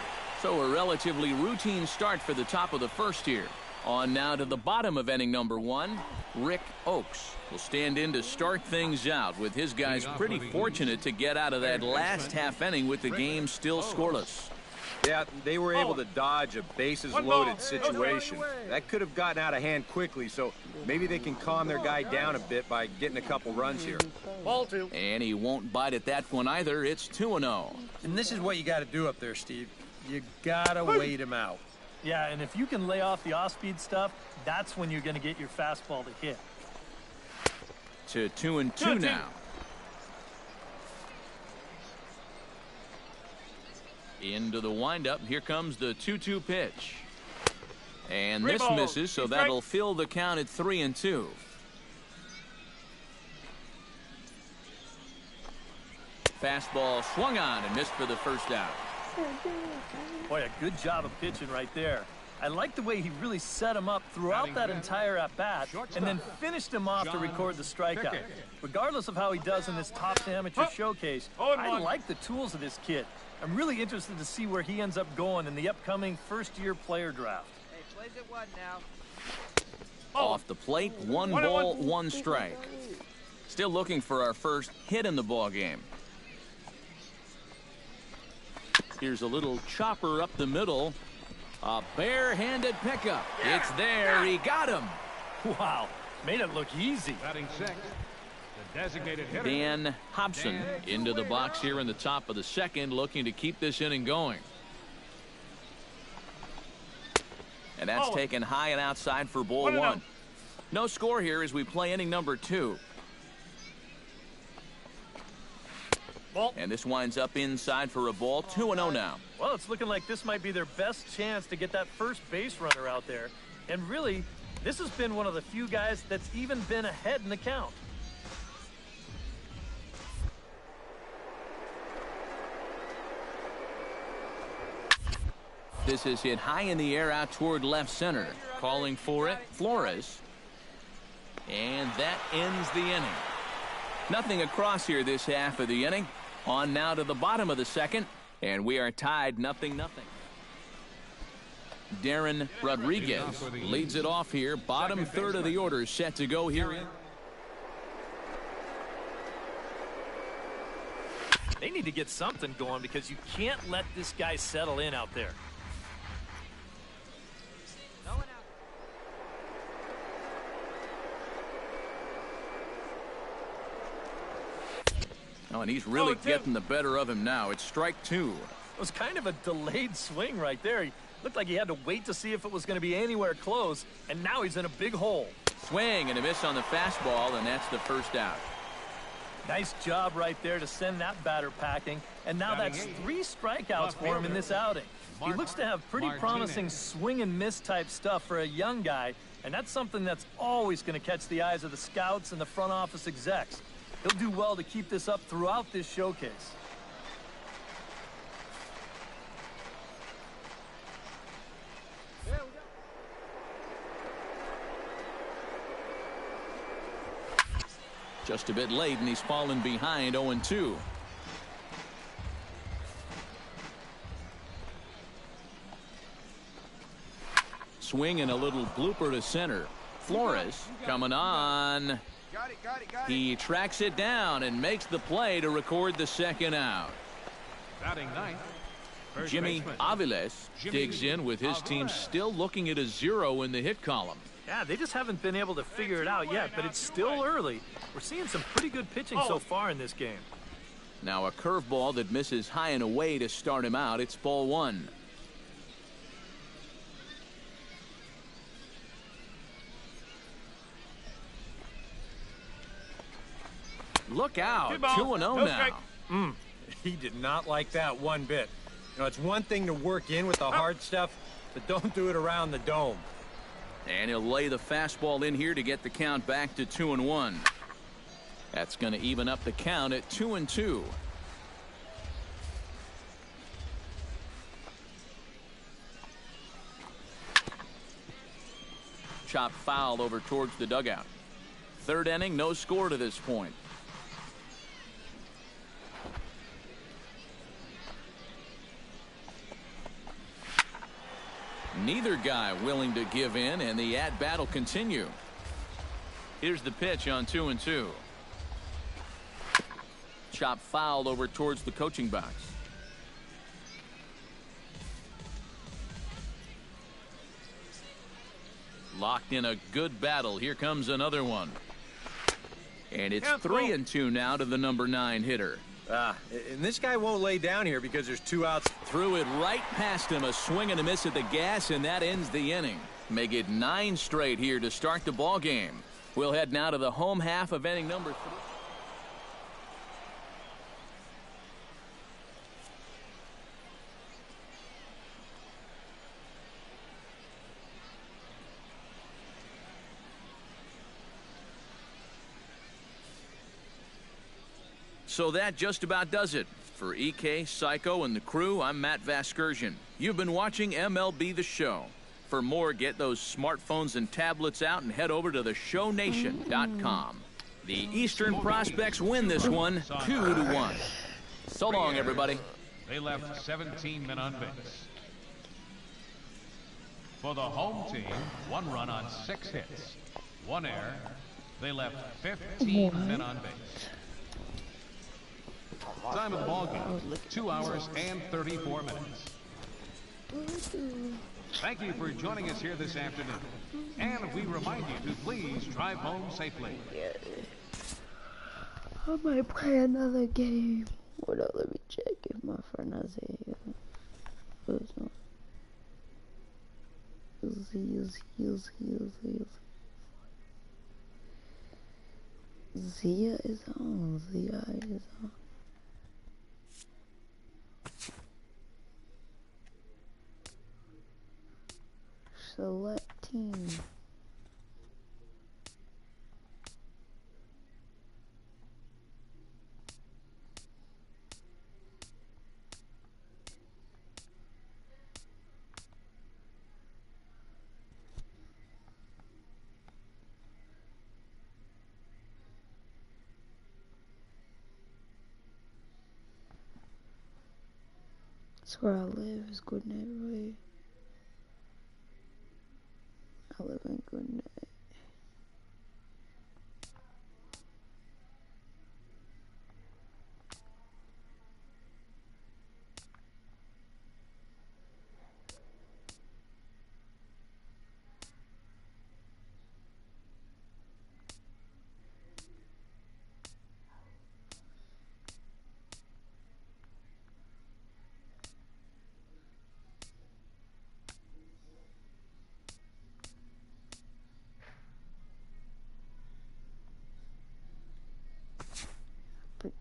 S2: So a relatively routine start for the top of the 1st here. On now to the bottom of inning number 1. Rick Oakes will stand in to start things out, with his guys pretty fortunate to get out of that last half inning with the game still scoreless.
S3: Yeah, they were able to dodge a bases-loaded situation. That could have gotten out of hand quickly, so maybe they can calm their guy down a bit by getting a couple runs here.
S4: Ball 2.
S2: And he won't bite at that one either. It's 2-0.
S3: And this is what you got to do up there, Steve. You got to wait him out.
S4: Yeah, and if you can lay off the off-speed stuff, that's when you're going to get your fastball to hit.
S2: To 2-2 now. Into the windup. Here comes the 2-2 pitch. And this misses, so that'll fill the count at 3-2. Fastball swung on and missed for the first out.
S4: Boy, a good job of pitching right there. I like the way he really set him up throughout that entire at-bat and then finished him off to record the strikeout. Regardless of how he does in this Topps Amateur Showcase, I like the tools of this kid. I'm really interested to see where he ends up going in the upcoming first-year player draft.
S8: Hey, plays at 1 now.
S2: Off the plate, 1 ball, 1 strike. Still looking for our first hit in the ball game. Here's a little chopper up the middle. A bare-handed pickup. It's there. He got him.
S4: Wow, made it look easy.
S5: Batting 6th, the designated hitter.
S2: Dan Hobson into the box here in the top of the second, looking to keep this inning going. And that's taken high and outside for ball 1. No score here as we play inning number 2. And this winds up inside for a ball. 2-0 now.
S4: Well, it's looking like this might be their best chance to get that first base runner out there. And really, this has been one of the few guys that's even been ahead in the count.
S2: This is hit high in the air out toward left center. Calling for it, Flores. And that ends the inning. Nothing across here this half of the inning. On now to the bottom of the second, and we are tied 0-0. Darren Rodriguez leads it off here. Bottom third of the order set to go here.
S4: They need to get something going because you can't let this guy settle in out there.
S2: Oh, and he's really getting the better of him now. It's strike 2.
S4: It was kind of a delayed swing right there. He looked like he had to wait to see if it was going to be anywhere close, and now he's in a big hole.
S2: Swing and a miss on the fastball, and that's the first out.
S4: Nice job right there to send that batter packing, and now that's 3 strikeouts for him in this outing. He looks to have pretty promising swing and miss type stuff for a young guy, and that's something that's always going to catch the eyes of the scouts and the front office execs. He'll do well to keep this up throughout this showcase.
S2: Just a bit late, and he's fallen behind 0-2. Swing and a little blooper to center. Flores coming on. He tracks it down and makes the play to record the second out.
S5: Batting 9th,
S2: Jimmy Aviles digs in with his team still looking at a 0 in the hit column.
S4: Yeah, they just haven't been able to figure it out yet, but it's still early. We're seeing some pretty good pitching so far in this game.
S2: Now a curveball that misses high and away to start him out. It's ball 1. Look out. 2-0 now.
S3: He did not like that one bit. You know, it's one thing to work in with the hard stuff, but don't do it around the dome.
S2: And he'll lay the fastball in here to get the count back to 2-1. That's going to even up the count at 2-2. Chopped foul over towards the dugout. Third inning, no score to this point. Neither guy willing to give in, and the at-bat will continue. Here's the pitch on 2-2. Chop foul over towards the coaching box. Locked in a good battle. Here comes another one. And it's 3-2 now to the number 9 hitter.
S3: And this guy won't lay down here because there's 2 outs.
S2: Threw it right past him. A swing and a miss at the gas, and that ends the inning. Make it 9 straight here to start the ball game. We'll head now to the home half of inning number 3. So that just about does it. For EK, Psycho, and the crew, I'm Matt Vasgersian. You've been watching MLB The Show. For more, get those smartphones and tablets out and head over to theshownation.com. The Eastern Prospects win this one 2-1. So long, everybody.
S5: They left 17 men on base. For the home team, 1 run on 6 hits, 1 error. They left 15 men on base. Time of the ball game, 2 hours and 34 minutes. Thank you for joining us here this afternoon. And we remind you to please drive home safely.
S1: I might play another game. Hold on, let me check if my friend has Zia is on. Zia is on. Select team. That's where I live, is Good Night Roy. I live in Good Night.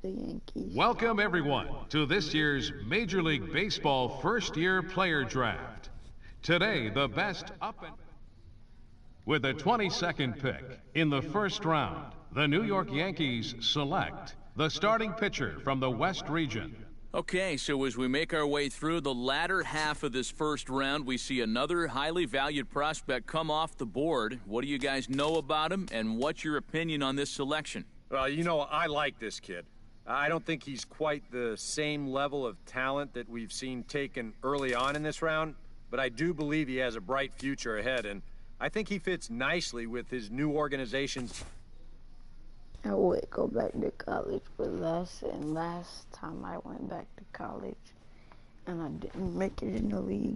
S1: The Yankees.
S5: Welcome, everyone, to this year's Major League Baseball first-year player draft. Today, the best up and... With the 22nd pick in the first round, the New York Yankees select the starting pitcher from the West region.
S2: Okay, so as we make our way through the latter half of this first round, we see another highly valued prospect come off the board. What do you guys know about him, and what's your opinion on this selection?
S3: Well, you know, I like this kid. I don't think he's quite the same level of talent that we've seen taken early on in this round, but I do believe he has a bright future ahead, and I think he fits nicely with his new organization's...
S1: I would go back to college with less, and last time I went back to college, and I didn't make it in the league.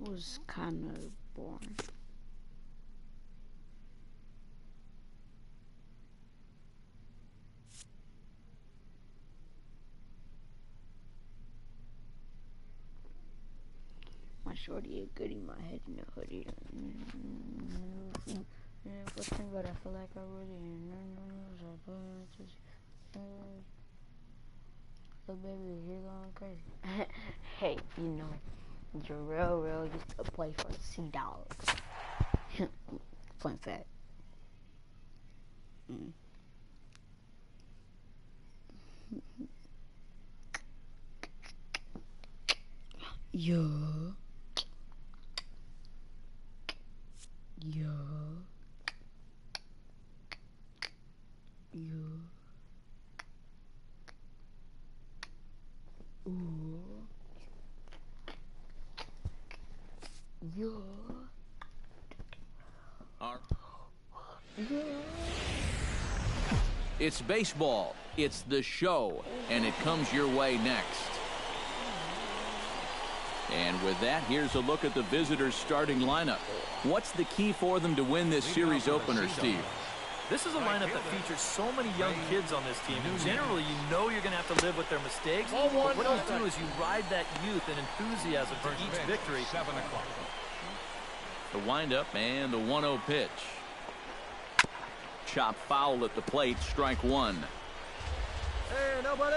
S1: was kind of boring. My shorty a goodie, my head in the hoodie. First thing, but I feel like I really look, baby, here going crazy. Hey, you know, Jarrell used to play for Sea Dogs. Fun fact. Yeah. Ooh.
S2: It's baseball, it's the show, and it comes your way next. And with that, here's a look at the visitors' starting lineup. What's the key for them to win this series opener, Steve?
S4: This is a lineup that features so many young kids on this team. And generally, you know you're going to have to live with their mistakes. But what you do is you ride that youth and enthusiasm for each victory.
S2: The windup and the 1-0 pitch. Chop foul at the plate, strike one.
S4: Hey, nobody!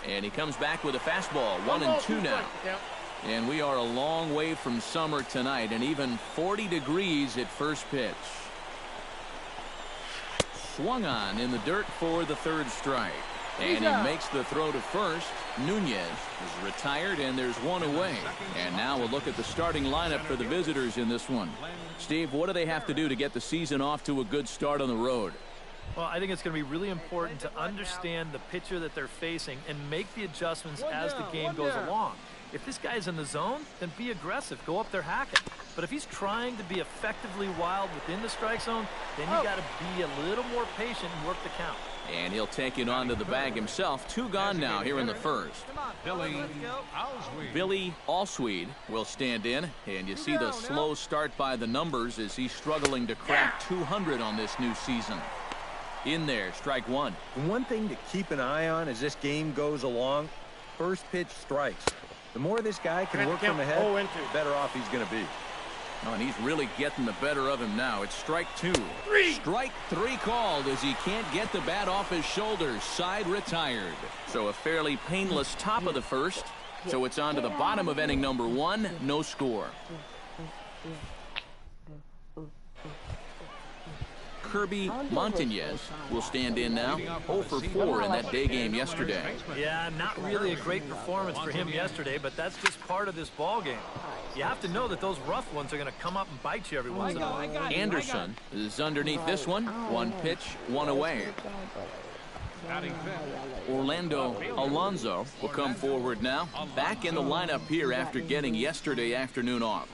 S2: And he comes back with a fastball, 1-2 now. And we are a long way from summer tonight, and even 40 degrees at first pitch. Swung on in the dirt for the third strike. And he makes the throw to first. Nunez is retired, and there's one away. And now we'll look at the starting lineup for the visitors in this one. Steve, what do they have to do to get the season off to a good start on the road?
S4: Well, I think it's going to be really important to understand the pitcher that they're facing and make the adjustments as the game goes along. If this guy's in the zone, then be aggressive. Go up there hacking. But if he's trying to be effectively wild within the strike zone, then you got to be a little more patient and work the count.
S2: And he'll take it onto the bag himself. Two gone now here in the first. Billy Allsweed will stand in. And you see the slow start by the numbers as he's struggling to crack 200 on this new season. In there, strike one.
S3: And one thing to keep an eye on as this game goes along, first pitch strikes. The more this guy can work from ahead, the better off he's going to be.
S2: Oh, and he's really getting the better of him now. It's strike two. Strike three called as he can't get the bat off his shoulders. Side retired. So a fairly painless top of the first. So it's on to the bottom of inning number one. No score. Kirby Montañez will stand in now. 0 for 4 in that day game yesterday.
S4: Yeah, not really a great performance for him yesterday, but that's just part of this ball game. You have to know that those rough ones are going to come up and bite you every once in a while.
S2: Anderson is underneath this one. One pitch, one away. Orlando Alonso will come forward now. Back in the lineup here after getting yesterday afternoon off.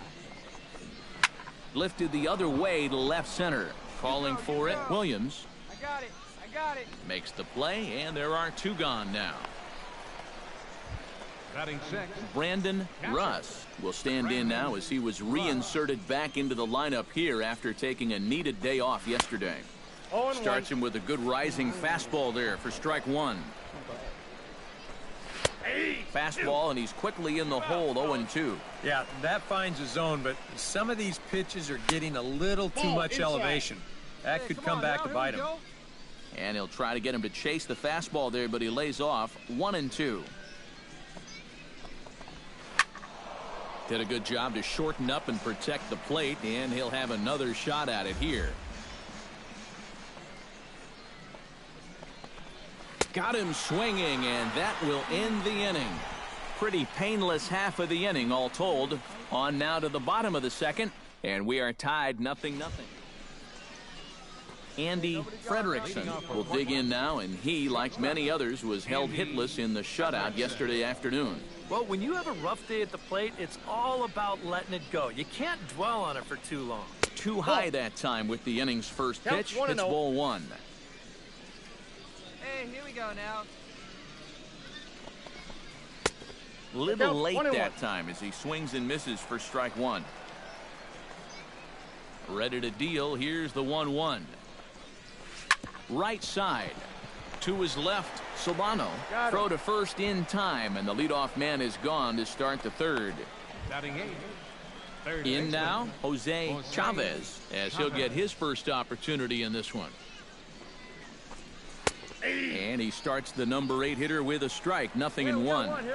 S2: Lifted the other way to left center. Calling for it, Williams.
S6: I got it.
S2: Makes the play, and there are two gone now. Brandon Russ will stand in now as he was reinserted back into the lineup here after taking a needed day off yesterday. Starts him with a good rising fastball there for strike one. Fastball, and he's quickly in the hole, 0-2.
S3: Yeah, that finds a zone, but some of these pitches are getting a little too much elevation. That could come back to bite him.
S2: And he'll try to get him to chase the fastball there, but he lays off. 1-2. Did a good job to shorten up and protect the plate, and he'll have another shot at it here. Got him swinging, and that will end the inning. Pretty painless half of the inning, all told. On now to the bottom of the second, and we are tied 0-0. Andy Frederickson will dig in now, and he, like many others, was held hitless in the shutout yesterday afternoon.
S4: Well, when you have a rough day at the plate, it's all about letting it go. You can't dwell on it for too long.
S2: Too high that time with the inning's first pitch. It's ball one.
S6: Hey, here we go now.
S2: Little late that time as he swings and misses for strike one. Ready to deal. Here's the 1-1. Right side. To his left, Solano. Throw to first in time, and the leadoff man is gone to start the third.
S5: Batting eighth. Third
S2: In
S5: baseman,
S2: now, Jose Chavez, as he'll get his first opportunity in this one. And he starts the number 8 hitter with a strike, 0-1.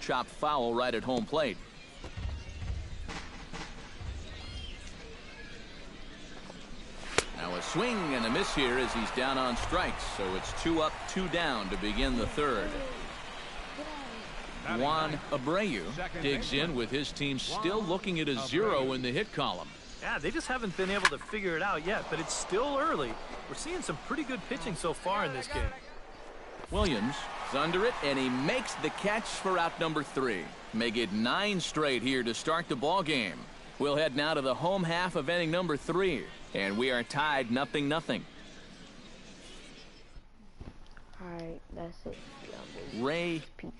S2: Chop foul right at home plate. Now a swing and a miss here as he's down on strikes, so it's 2 up, 2 down to begin the third. Juan Abreu digs in with his team still looking at a 0 in the hit column.
S4: Yeah, they just haven't been able to figure it out yet, but it's still early. We're seeing some pretty good pitching so far in this game.
S2: Williams is under it, and he makes the catch for out number 3. Make it 9 straight here to start the ball game. We'll head now to the home half of inning number 3, and we are tied 0-0.
S1: Alright, that's it.
S2: Ray
S1: Peace.